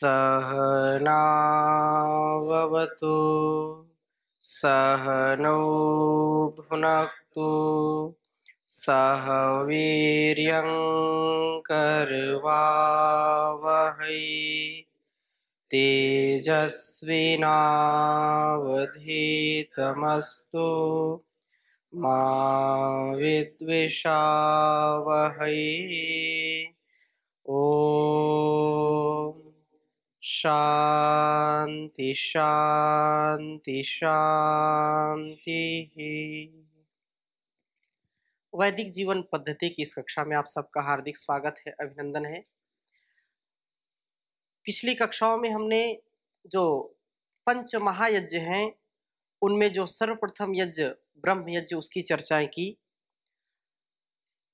सहनाववतु सहनौ भुनक्तु सह वीर्यं करवावहै तेजस्विनावधीतमस्तु मा विद्विषावहै। ओम शांति शांति शांति। वैदिक जीवन पद्धति की इस कक्षा में आप सबका हार्दिक स्वागत है, अभिनंदन है। पिछली कक्षाओं में हमने जो पंच महायज्ञ हैं उनमें जो सर्वप्रथम यज्ञ ब्रह्म यज्ञ उसकी चर्चाएं की।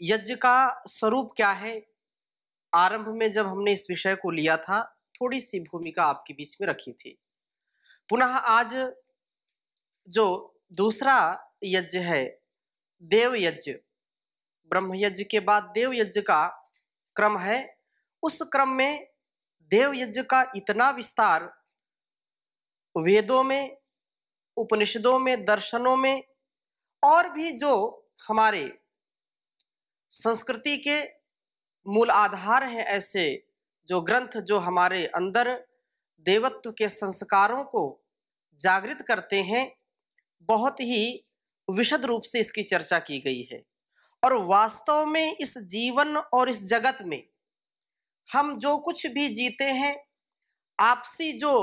यज्ञ का स्वरूप क्या है, आरंभ में जब हमने इस विषय को लिया था थोड़ी सी भूमिका आपके बीच में रखी थी। पुनः आज जो दूसरा यज्ञ है देव यज्ञ, ब्रह्म यज्ञ के बाद देव यज्ञ का क्रम है। उस क्रम में देव यज्ञ का इतना विस्तार वेदों में, उपनिषदों में, दर्शनों में और भी जो हमारे संस्कृति के मूल आधार हैं, ऐसे जो ग्रंथ जो हमारे अंदर देवत्व के संस्कारों को जागृत करते हैं, बहुत ही विशद रूप से इसकी चर्चा की गई है। और वास्तव में इस जीवन और इस जगत में हम जो कुछ भी जीते हैं, आपसी जो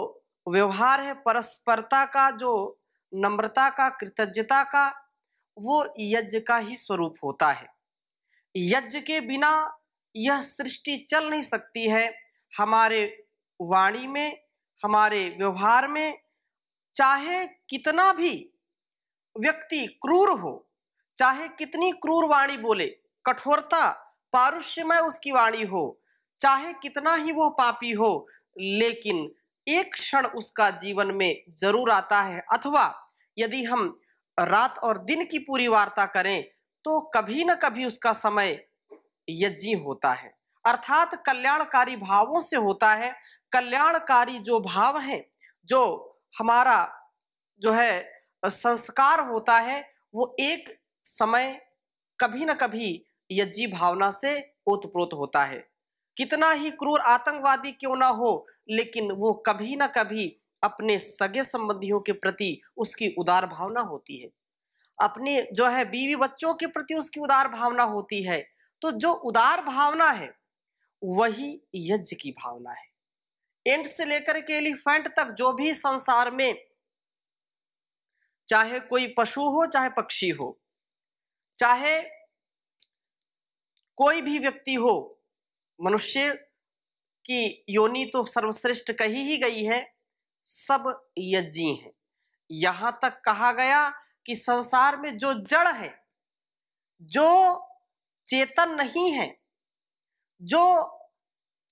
व्यवहार है, परस्परता का, जो नम्रता का, कृतज्ञता का, वो यज्ञ का ही स्वरूप होता है। यज्ञ के बिना यह सृष्टि चल नहीं सकती है। हमारे वाणी में, हमारे व्यवहार में, चाहे कितना भी व्यक्ति क्रूर हो, चाहे कितनी क्रूर वाणी बोले, कठोरता पारुष्यमय उसकी वाणी हो, चाहे कितना ही वो पापी हो, लेकिन एक क्षण उसका जीवन में जरूर आता है। अथवा यदि हम रात और दिन की पूरी वार्ता करें तो कभी न कभी उसका समय यज्ञ होता है, अर्थात कल्याणकारी भावों से होता है। कल्याणकारी जो भाव है, जो हमारा जो है संस्कार होता है, वो एक समय कभी न कभी यज्ञ भावना से ओतप्रोत होता है। कितना ही क्रूर आतंकवादी क्यों ना हो, लेकिन वो कभी न कभी अपने सगे संबंधियों के प्रति उसकी उदार भावना होती है, अपने जो है बीवी बच्चों के प्रति उसकी उदार भावना होती है। तो जो उदार भावना है वही यज्ञ की भावना है। एंट से लेकर के एलिफेंट तक जो भी संसार में, चाहे कोई पशु हो, चाहे पक्षी हो, चाहे कोई भी व्यक्ति हो, मनुष्य की योनि तो सर्वश्रेष्ठ कही ही गई है, सब यज्ञी हैं। यहां तक कहा गया कि संसार में जो जड़ है, जो चेतन नहीं है, जो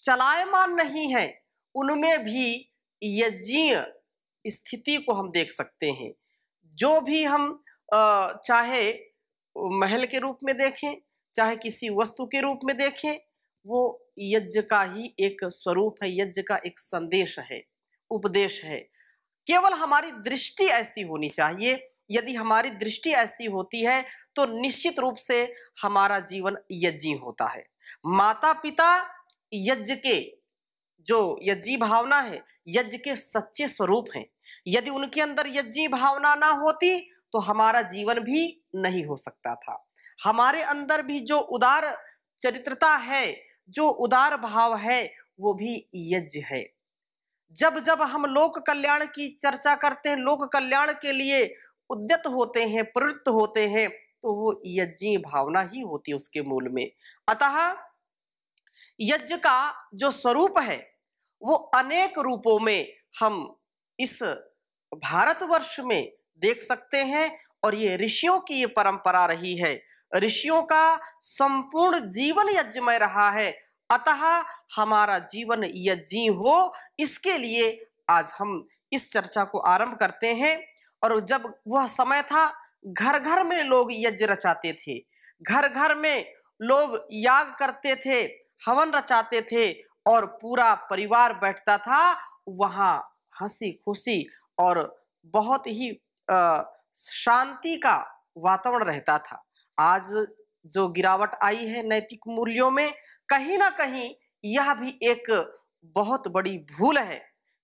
चलायमान नहीं है, उनमें भी यज्ञीय स्थिति को हम देख सकते हैं। जो भी हम चाहे महल के रूप में देखें, चाहे किसी वस्तु के रूप में देखें, वो यज्ञ का ही एक स्वरूप है, यज्ञ का एक संदेश है, उपदेश है। केवल हमारी दृष्टि ऐसी होनी चाहिए। यदि हमारी दृष्टि ऐसी होती है तो निश्चित रूप से हमारा जीवन यज्ञी होता है। माता पिता यज्ञ के जो यज्ञी भावना है, यज्ञ के सच्चे स्वरूप हैं। यदि उनके अंदर यज्ञी भावना ना होती तो हमारा जीवन भी नहीं हो सकता था। हमारे अंदर भी जो उदार चरित्रता है, जो उदार भाव है, वो भी यज्ञ है। जब जब हम लोक कल्याण की चर्चा करते हैं, लोक कल्याण के लिए उद्यत होते हैं, प्रवृत्त होते हैं, तो वो यज्ञी भावना ही होती है उसके मूल में। अतः यज्ञ का जो स्वरूप है वो अनेक रूपों में हम इस भारतवर्ष में देख सकते हैं। और ये ऋषियों की ये परंपरा रही है, ऋषियों का संपूर्ण जीवन यज्ञमय रहा है। अतः हमारा जीवन यज्ञी हो, इसके लिए आज हम इस चर्चा को आरंभ करते हैं। और जब वह समय था, घर घर में लोग यज्ञ रचाते थे, घर घर में लोग याग करते थे, हवन रचाते थे और पूरा परिवार बैठता था, वहां हंसी खुशी और बहुत ही शांति का वातावरण रहता था। आज जो गिरावट आई है नैतिक मूल्यों में, कहीं ना कहीं यह भी एक बहुत बड़ी भूल है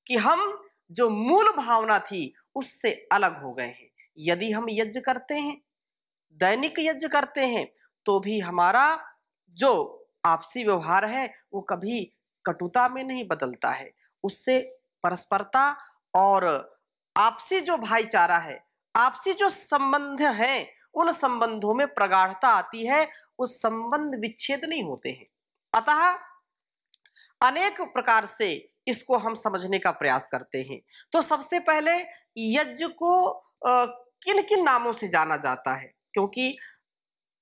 कि हम जो मूल भावना थी उससे अलग हो गए हैं। यदि हम यज्ञ करते हैं, दैनिक यज्ञ करते हैं, तो भी हमारा जो आपसी व्यवहार है वो कभी कटुता में नहीं बदलता है। उससे परस्परता और आपसी जो भाईचारा है, आपसी जो संबंध है, उन संबंधों में प्रगाढ़ता आती है, उस संबंध विच्छेद नहीं होते हैं। अतः अनेक प्रकार से इसको हम समझने का प्रयास करते हैं। तो सबसे पहले यज्ञ को किन किन नामों से जाना जाता है, क्योंकि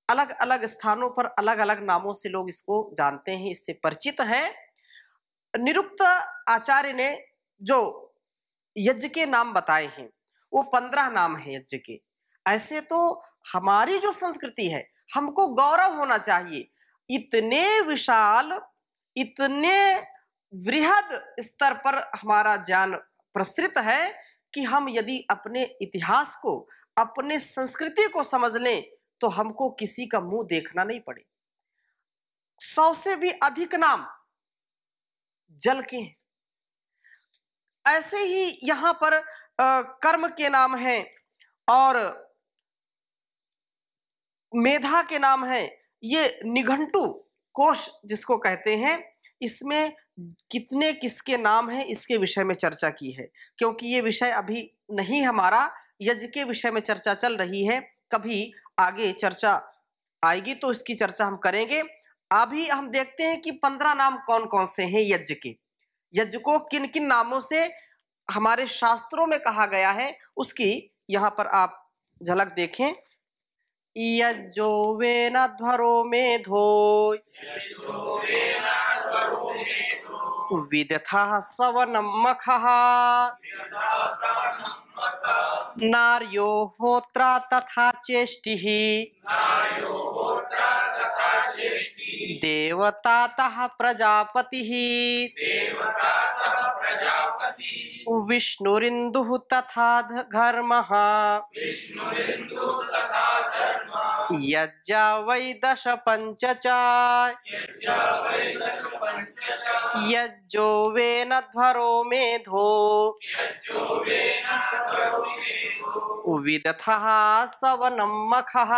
अलग अलग स्थानों पर अलग अलग नामों से लोग इसको जानते हैं, इससे परिचित हैं। निरुक्त आचार्य ने जो यज्ञ के नाम बताए हैं वो 15 नाम है यज्ञ के। ऐसे तो हमारी जो संस्कृति है, हमको गौरव होना चाहिए, इतने विशाल, इतने वृहद स्तर पर हमारा ज्ञान प्रसरित है कि हम यदि अपने इतिहास को, अपने संस्कृति को समझ लें तो हमको किसी का मुंह देखना नहीं पड़े। 100 से भी अधिक नाम जल के हैं। ऐसे ही यहां पर कर्म के नाम हैं और मेधा के नाम हैं। ये निघंटु कोश जिसको कहते हैं, इसमें कितने किसके नाम हैं इसके विषय में चर्चा की है, क्योंकि ये विषय अभी नहीं, हमारा यज्ञ के विषय में चर्चा चल रही है। कभी आगे चर्चा आएगी तो इसकी चर्चा हम करेंगे। अभी हम देखते हैं कि 15 नाम कौन कौन से हैं यज्ञ के। यज्ञ को किन किन नामों से हमारे शास्त्रों में कहा गया है उसकी यहाँ पर आप झलक देखें। यज्जो वेनाध्वरो मेधो विदथः सवनं मखः नार्यो होत्रा तथा चेष्टिः देवतातः प्रजापतिः विष्णुरिन्दुः तथा घर्मः यज्ञा वै 10 पंच च यज्जो वेनध्वरो मेधो विदथः सवनं मखः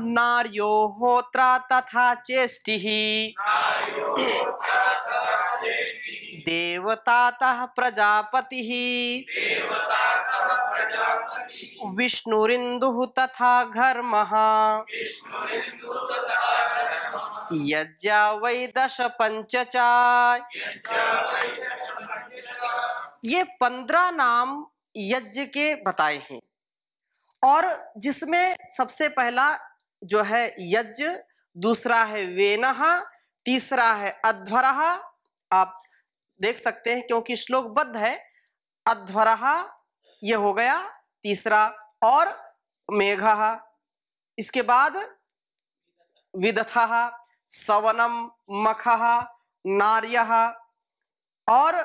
नार्यो होत्रा तथा चेष्टिः देवतातः प्रजापतिः विष्णुरिन्दुः तथा घर्मः यज्ञा वै 10 पंच च। ये 15 नाम यज्ञ के बताए हैं, और जिसमें सबसे पहला जो है यज्ञ, दूसरा है वेनः, तीसरा है अध्वरः। आप देख सकते हैं क्योंकि श्लोकबद्ध है, अध्वरः ये हो गया तीसरा, और मेघः, इसके बाद विदथः, सवनम, मखः, नार्यः और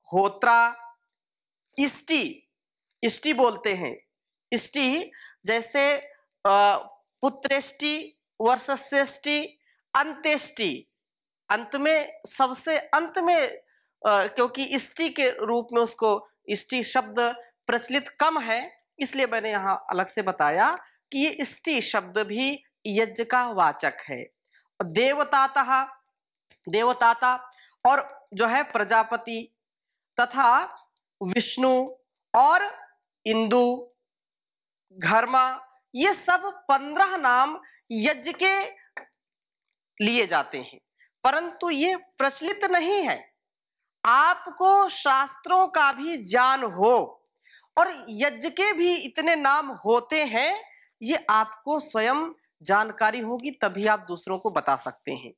होत्रा। इष्टि, इष्टि बोलते हैं। इष्टि जैसे पुत्रेष्टि, वर्षस्येष्टि, अंत्येष्टि, अंत में, सबसे अंत में, क्योंकि इष्टि के रूप में उसको इष्टि शब्द प्रचलित कम है, इसलिए मैंने यहाँ अलग से बताया कि ये इष्टि शब्द भी यज्ञ का वाचक है। देवतातः, देवताता और जो है प्रजापति तथा विष्णु और इंदु, घर्मा, ये सब 15 नाम यज्ञ के लिए जाते हैं, परंतु ये प्रचलित नहीं है। आपको शास्त्रों का भी ज्ञान हो और यज्ञ के भी इतने नाम होते हैं, ये आपको स्वयं जानकारी होगी तभी आप दूसरों को बता सकते हैं।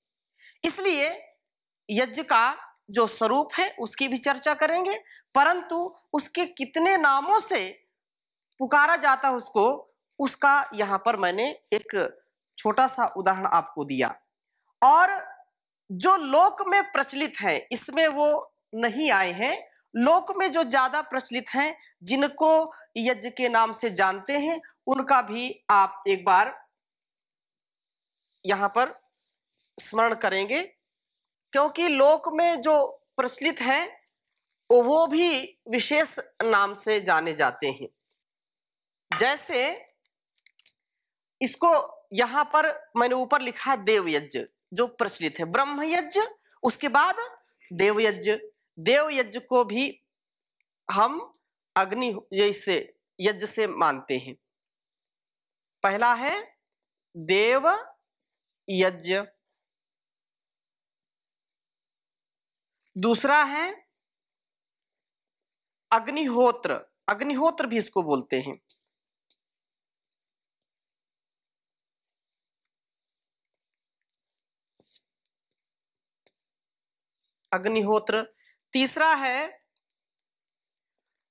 इसलिए यज्ञ का जो स्वरूप है उसकी भी चर्चा करेंगे, परंतु उसके कितने नामों से पुकारा जाता है उसको, उसका यहाँ पर मैंने एक छोटा सा उदाहरण आपको दिया। और जो लोक में प्रचलित है इसमें वो नहीं आए हैं। लोक में जो ज्यादा प्रचलित हैं, जिनको यज्ञ के नाम से जानते हैं, उनका भी आप एक बार यहां पर स्मरण करेंगे, क्योंकि लोक में जो प्रचलित हैं वो भी विशेष नाम से जाने जाते हैं। जैसे इसको यहां पर मैंने ऊपर लिखा देवयज्ञ जो प्रचलित है, ब्रह्म यज्ञ, उसके बाद देवयज्ञ। देवयज्ञ को भी हम अग्नि जैसे यज्ञ से मानते हैं। पहला है देव यज्ञ, दूसरा है अग्निहोत्र, अग्निहोत्र भी इसको बोलते हैं। अग्निहोत्र। तीसरा है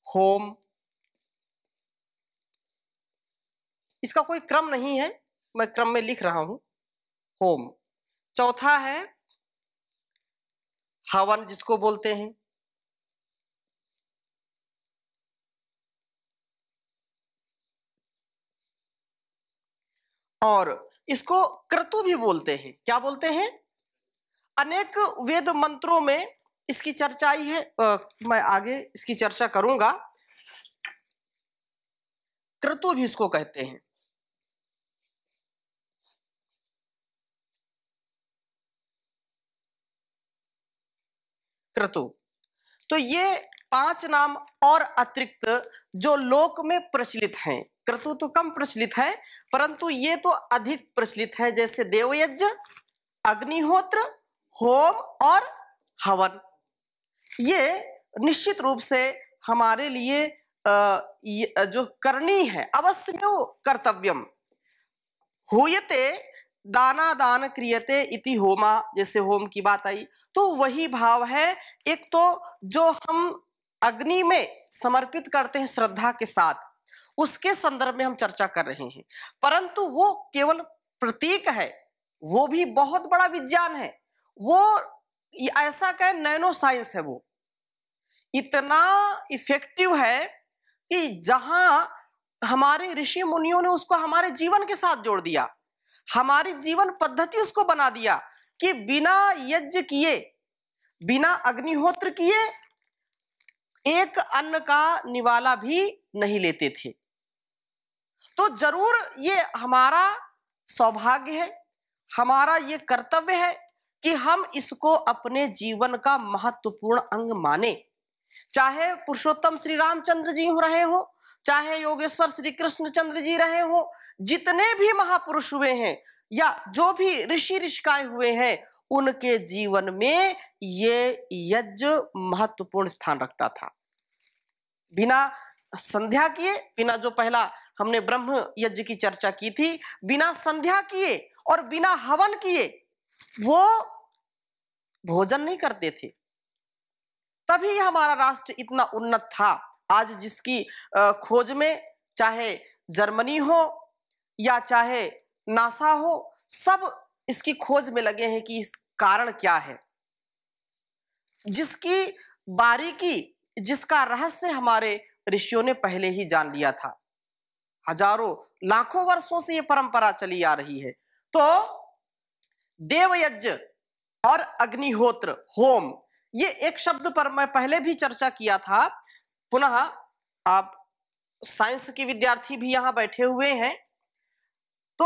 होम, इसका कोई क्रम नहीं है, मैं क्रम में लिख रहा हूं, होम। चौथा है हवन जिसको बोलते हैं। और इसको क्रतु भी बोलते हैं। क्या बोलते हैं? अनेक वेद मंत्रों में इसकी चर्चा ही है, मैं आगे इसकी चर्चा करूंगा। क्रतु भी इसको कहते हैं। क्रतु। तो ये 5 नाम और अतिरिक्त जो लोक में प्रचलित हैं, क्रतु तो कम प्रचलित है, परंतु ये तो अधिक प्रचलित है, जैसे देवयज्ञ, अग्निहोत्र, होम और हवन। ये निश्चित रूप से हमारे लिए जो करनी है, अवश्य कर्तव्यम। होयते दाना दान क्रियते इति होमा, जैसे होम की बात आई तो वही भाव है। एक तो जो हम अग्नि में समर्पित करते हैं श्रद्धा के साथ, उसके संदर्भ में हम चर्चा कर रहे हैं, परंतु वो केवल प्रतीक है, वो भी बहुत बड़ा विज्ञान है। वो ऐसा कहे नैनो साइंस है, वो इतना इफेक्टिव है कि जहां हमारे ऋषि मुनियों ने उसको हमारे जीवन के साथ जोड़ दिया, हमारी जीवन पद्धति उसको बना दिया कि बिना यज्ञ किए, बिना अग्निहोत्र किए एक अन्न का निवाला भी नहीं लेते थे। तो जरूर ये हमारा सौभाग्य है, हमारा ये कर्तव्य है कि हम इसको अपने जीवन का महत्वपूर्ण अंग माने। चाहे पुरुषोत्तम श्री रामचंद्र जी हो रहे हो, चाहे योगेश्वर श्री कृष्णचंद्र जी रहे हो, जितने भी महापुरुष हुए हैं या जो भी ऋषि ऋषिकाएं हुए हैं, उनके जीवन में ये यज्ञ महत्वपूर्ण स्थान रखता था। बिना संध्या किए, बिना जो पहला हमने ब्रह्म यज्ञ की चर्चा की थी, बिना संध्या किए और बिना हवन किए वो भोजन नहीं करते थे। तभी हमारा राष्ट्र इतना उन्नत था। आज जिसकी खोज में चाहे जर्मनी हो या चाहे नासा हो, सब इसकी खोज में लगे हैं कि इस कारण क्या है, जिसकी बारीकी, जिसका रहस्य हमारे ऋषियों ने पहले ही जान लिया था। हजारों लाखों वर्षों से ये परंपरा चली आ रही है। तो देवयज्ञ और अग्निहोत्र, होम, ये एक शब्द पर मैं पहले भी चर्चा किया था। पुनः आप साइंस के विद्यार्थी भी यहां बैठे हुए हैं, तो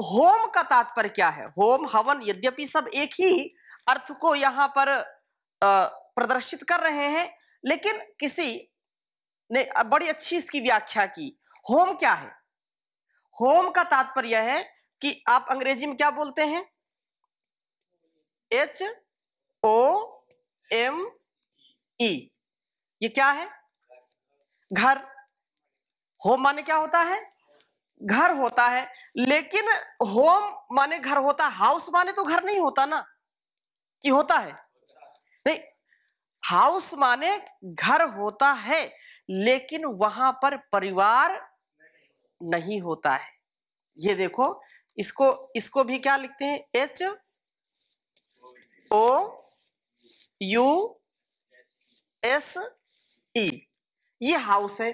होम का तात्पर्य क्या है? होम, हवन, यद्यपि सब एक ही अर्थ को यहां पर प्रदर्शित कर रहे हैं, लेकिन किसी ने बड़ी अच्छी इसकी व्याख्या की। होम क्या है? होम का तात्पर्य है कि आप अंग्रेजी में क्या बोलते हैं? HOME। ये क्या है? घर। होम माने क्या होता है? घर होता है। लेकिन होम माने घर होता, हाउस माने तो घर नहीं होता ना, कि होता है? नहीं, हाउस माने घर होता है, लेकिन वहां पर परिवार नहीं होता है। ये देखो, इसको भी क्या लिखते हैं? HOUSE, ये हाउस है।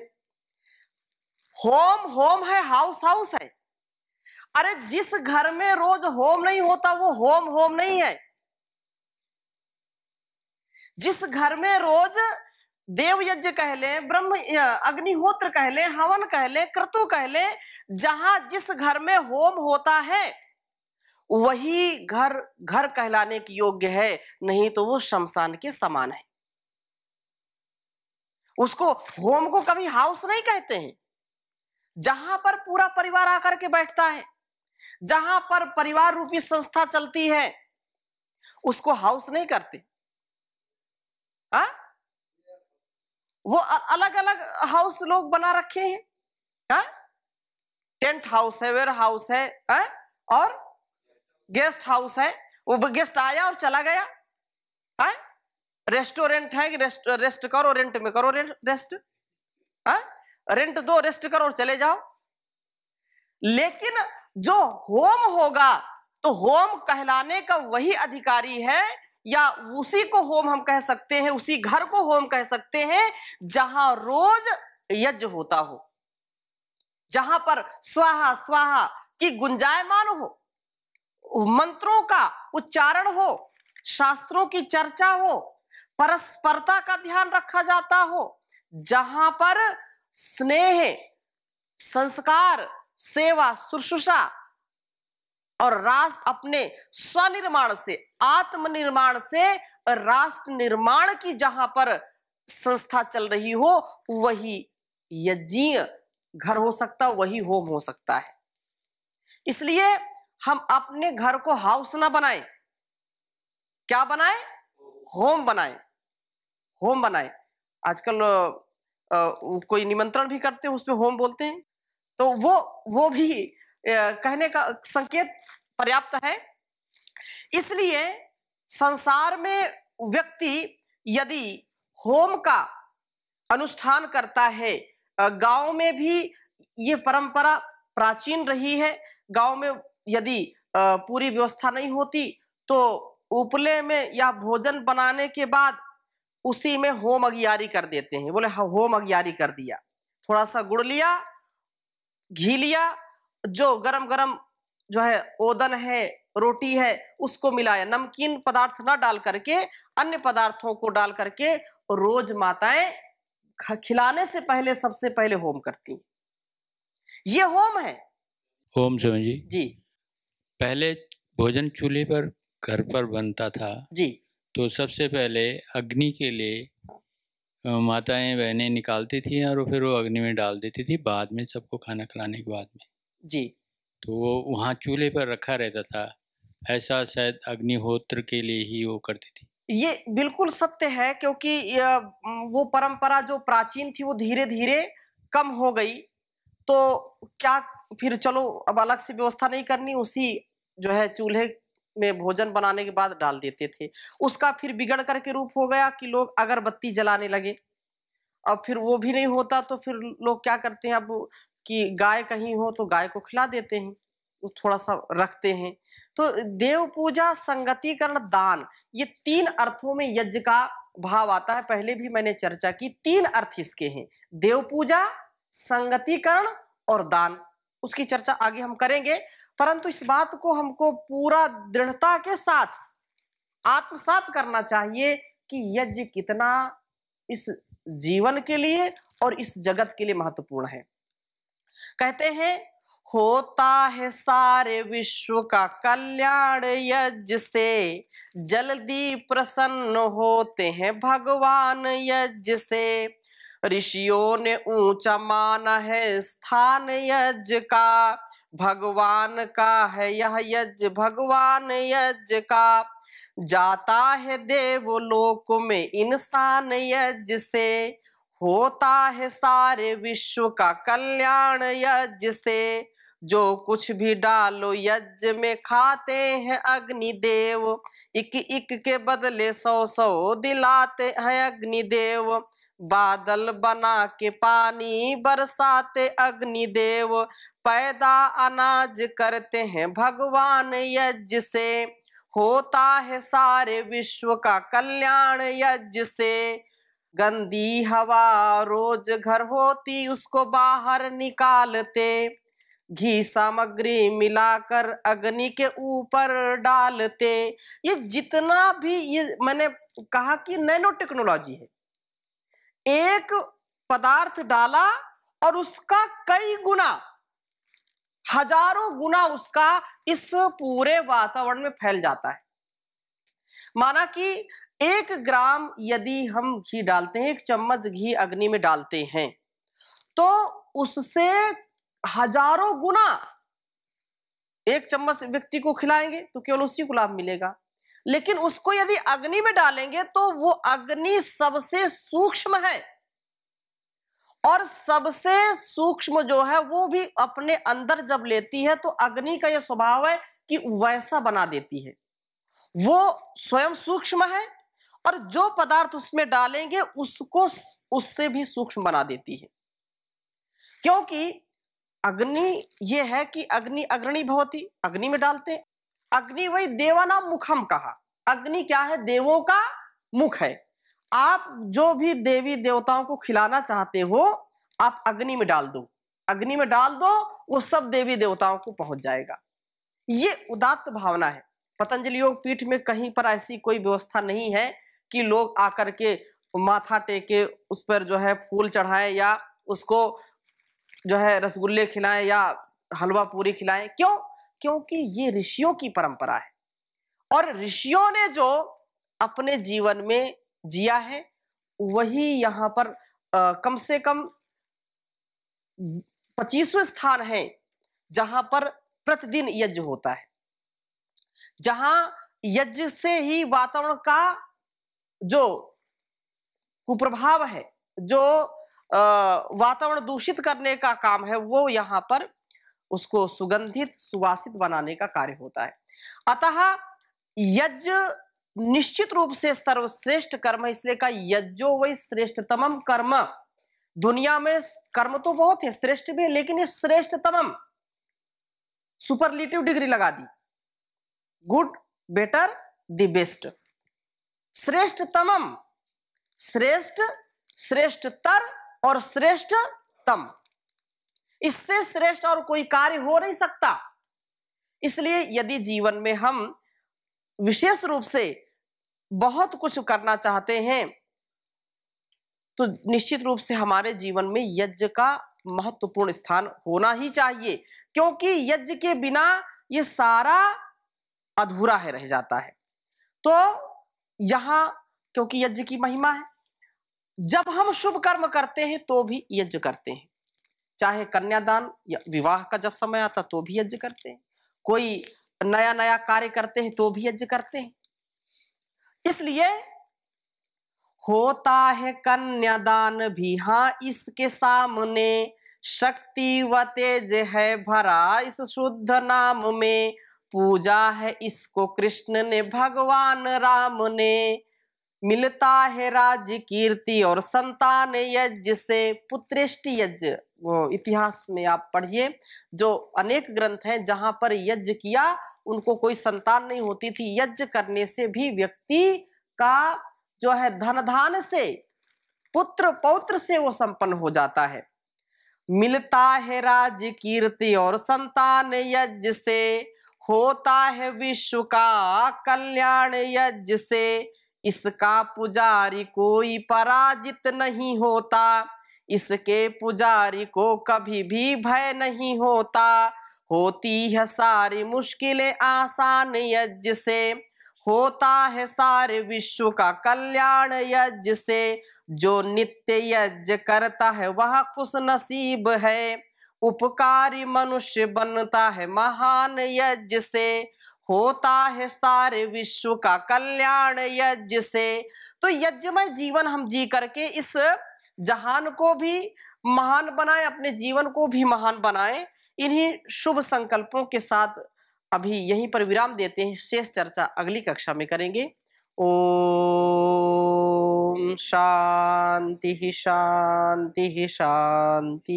होम होम है, हाउस हाउस है। अरे जिस घर में रोज होम नहीं होता वो होम होम नहीं है। जिस घर में रोज देव यज्ञ कह ले, ब्रह्म अग्निहोत्र कह ले, हवन कह ले, क्रतु कह ले, जहां जिस घर में होम होता है वही घर घर कहलाने के योग्य है, नहीं तो वो शमशान के समान है। उसको होम को कभी हाउस नहीं कहते हैं। जहां पर पूरा परिवार आकर के बैठता है, जहां पर परिवार रूपी संस्था चलती है, उसको हाउस नहीं करते। हा? वो अलग अलग हाउस लोग बना रखे हैं। हा? टेंट हाउस है, वेयर हाउस है, हा? और गेस्ट हाउस है। वो गेस्ट आया और चला गया। हा? रेस्टोरेंट है कि रेस्ट करो, रेंट में करो रेस्ट। हा? रेंट दो, रेस्ट करो और चले जाओ। लेकिन जो होम होगा तो होम कहलाने का वही अधिकारी है, या उसी को होम हम कह सकते हैं, उसी घर को होम कह सकते हैं जहां रोज यज्ञ होता हो, जहां पर स्वाहा स्वाहा की गुंजायमान हो, मंत्रों का उच्चारण हो, शास्त्रों की चर्चा हो, परस्परता का ध्यान रखा जाता हो, जहां पर स्नेह, संस्कार, सेवा, शुश्रूषा और राष्ट्र अपने स्वनिर्माण से, आत्मनिर्माण से राष्ट्र निर्माण की जहां पर संस्था चल रही हो, वही यज्ञीय घर हो सकता, वही होम हो सकता है। इसलिए हम अपने घर को हाउस ना बनाएं। क्या बनाएं? होम बनाएं। होम बनाएं। आजकल कोई निमंत्रण भी करते हैं, उसमें होम बोलते हैं, तो वो भी कहने का संकेत पर्याप्त है। इसलिए संसार में व्यक्ति यदि होम का अनुष्ठान करता है, गांव में भी ये परंपरा प्राचीन रही है। गांव में यदि पूरी व्यवस्था नहीं होती तो उपले में या भोजन बनाने के बाद उसी में होम अगियारी कर देते हैं। बोले होम अगियारी कर दिया, थोड़ा सा गुड़ लिया, घी लिया, जो गरम गरम जो है ओदन है, रोटी है, उसको मिलाया, नमकीन पदार्थ ना डाल करके अन्य पदार्थों को डाल करके रोज माताएं खिलाने से पहले सबसे पहले होम करती। ये होम है। होम समझिए जी। पहले भोजन चूल्हे पर घर पर बनता था जी। तो सबसे पहले अग्नि के लिए माताएं बहनें निकालती थी और फिर वो अग्नि में डाल देती थी, बाद में सबको खाना खिलाने के बाद में। जी। तो वो वहाँ चूल्हे पर रखा रहता था, ऐसा शायद अग्निहोत्र के लिए ही वो करती थी। ये बिल्कुल सत्य है, क्योंकि वो परंपरा जो प्राचीन थी वो धीरे धीरे कम हो गई। तो क्या फिर चलो अब अलग से व्यवस्था नहीं करनी, उसी जो है चूल्हे में भोजन बनाने के बाद डाल देते थे। उसका फिर बिगड़ करके रूप हो गया कि लोग अगरबत्ती जलाने लगे। अब फिर वो भी नहीं होता तो फिर लोग क्या करते हैं अब कि गाय कहीं हो तो गाय को खिला देते हैं, थोड़ा सा रखते हैं। तो देव पूजा, संगतिकरण, दान, ये तीन अर्थों में यज्ञ का भाव आता है। पहले भी मैंने चर्चा की, तीन अर्थ इसके हैं, देव पूजा, संगतिकरण और दान। उसकी चर्चा आगे हम करेंगे, परंतु इस बात को हमको पूरा दृढ़ता के साथ आत्मसात करना चाहिए कि यज्ञ कितना इस जीवन के लिए और इस जगत के लिए महत्वपूर्ण है। कहते हैं होता है सारे विश्व का कल्याण यज्ञ से, जल्दी प्रसन्न होते हैं भगवान यज्ञ से। ऋषियों ने ऊंचा माना है स्थान यज्ञ का, भगवान का है यह यज्ञ, भगवान यज्ञ का। जाता है देवलोक में इंसान यज्ञ से, होता है सारे विश्व का कल्याण यज्ञ से। जो कुछ भी डालो यज्ञ में खाते हैं अग्निदेव, एक एक के बदले 100-100 दिलाते हैं अग्निदेव। बादल बना के पानी बरसाते अग्निदेव, पैदा अनाज करते हैं भगवान यज्ञ से। होता है सारे विश्व का कल्याण यज्ञ से। गंदी हवा रोज घर होती उसको बाहर निकालते, घी सामग्री मिलाकर अग्नि के ऊपर डालते। ये जितना भी ये मैंने कहा कि नैनो टेक्नोलॉजी है, एक पदार्थ डाला और उसका कई गुना, हजारों गुना उसका इस पूरे वातावरण में फैल जाता है। माना कि 1 ग्राम यदि हम घी डालते हैं, 1 चम्मच घी अग्नि में डालते हैं, तो उससे हजारों गुना 1 चम्मच व्यक्ति को खिलाएंगे तो केवल उसी को लाभ मिलेगा, लेकिन उसको यदि अग्नि में डालेंगे तो वो अग्नि सबसे सूक्ष्म है, और सबसे सूक्ष्म जो है वो भी अपने अंदर जब लेती है तो अग्नि का यह स्वभाव है कि वैसा बना देती है। वो स्वयं सूक्ष्म है और जो पदार्थ उसमें डालेंगे उसको उससे भी सूक्ष्म बना देती है। क्योंकि अग्नि ये है कि अग्नि अग्रणी भवति, अग्नि में डालते। अग्नि वही देवानाम मुखम कहा, अग्नि क्या है? देवों का मुख है। आप जो भी देवी देवताओं को खिलाना चाहते हो आप अग्नि में डाल दो, अग्नि में डाल दो, वो सब देवी देवताओं को पहुंच जाएगा। ये उदात्त भावना है। पतंजलि योग पीठ में कहीं पर ऐसी कोई व्यवस्था नहीं है कि लोग आकर के माथा टेके उस पर जो है फूल चढ़ाएं या उसको जो है रसगुल्ले खिलाएं या हलवा पूरी खिलाएं। क्यों? क्योंकि ये ऋषियों की परंपरा है, और ऋषियों ने जो अपने जीवन में जिया है वही यहाँ पर कम से कम 25वें स्थान है जहां पर प्रतिदिन यज्ञ होता है, जहां यज्ञ से ही वातावरण का जो कुप्रभाव है, जो वातावरण दूषित करने का काम है, वो यहाँ पर उसको सुगंधित सुवासित बनाने का कार्य होता है। अतः यज्ञ निश्चित रूप से सर्वश्रेष्ठ कर्म है, इसलिए का यज्ञो वही श्रेष्ठतमम कर्म। दुनिया में कर्म तो बहुत है, श्रेष्ठ भी है, लेकिन ये श्रेष्ठतमम, सुपरलेटिव डिग्री लगा दी, गुड, बेटर, द बेस्ट, श्रेष्ठतमम, श्रेष्ठ, श्रेष्ठतर और श्रेष्ठतम। इससे श्रेष्ठ और कोई कार्य हो नहीं सकता। इसलिए यदि जीवन में हम विशेष रूप से बहुत कुछ करना चाहते हैं तो निश्चित रूप से हमारे जीवन में यज्ञ का महत्वपूर्ण स्थान होना ही चाहिए, क्योंकि यज्ञ के बिना ये सारा अधूरा है, रह जाता है। तो यहां क्योंकि यज्ञ की महिमा है, जब हम शुभ कर्म करते हैं तो भी यज्ञ करते हैं, चाहे कन्यादान या विवाह का जब समय आता तो भी यज्ञ करते हैं, कोई नया नया कार्य करते हैं तो भी यज्ञ करते हैं। इसलिए होता है कन्यादान भी, हाँ इसके सामने शक्ति व तेज है भरा इस शुद्ध नाम में, पूजा है इसको कृष्ण ने भगवान राम ने, मिलता है राज्य कीर्ति और संतान यज्ञ से। पुत्रेष्टि यज्ञ, वो इतिहास में आप पढ़िए, जो अनेक ग्रंथ हैं जहां पर यज्ञ किया उनको कोई संतान नहीं होती थी। यज्ञ करने से भी व्यक्ति का जो है धनधान से, पुत्र पौत्र से वो संपन्न हो जाता है। मिलता है राज्य कीर्ति और संतान यज्ञ से, होता है विश्व का कल्याण यज्ञ से, इसका पुजारी कोई पराजित नहीं होता, इसके पुजारी को कभी भी भय नहीं होता, होती है सारी मुश्किलें आसान यज्ञ से, होता है सारे विश्व का कल्याण यज्ञ से, जो नित्य यज्ञ करता है वह खुश नसीब है, उपकारी मनुष्य बनता है महान यज्ञ से, होता है सारे विश्व का कल्याण यज्ञ से। तो यज्ञमय जीवन हम जी करके इस जहान को भी महान बनाएं, अपने जीवन को भी महान बनाएं। इन्हीं शुभ संकल्पों के साथ अभी यहीं पर विराम देते हैं, शेष चर्चा अगली कक्षा में करेंगे। ओम शांति शांति शांति।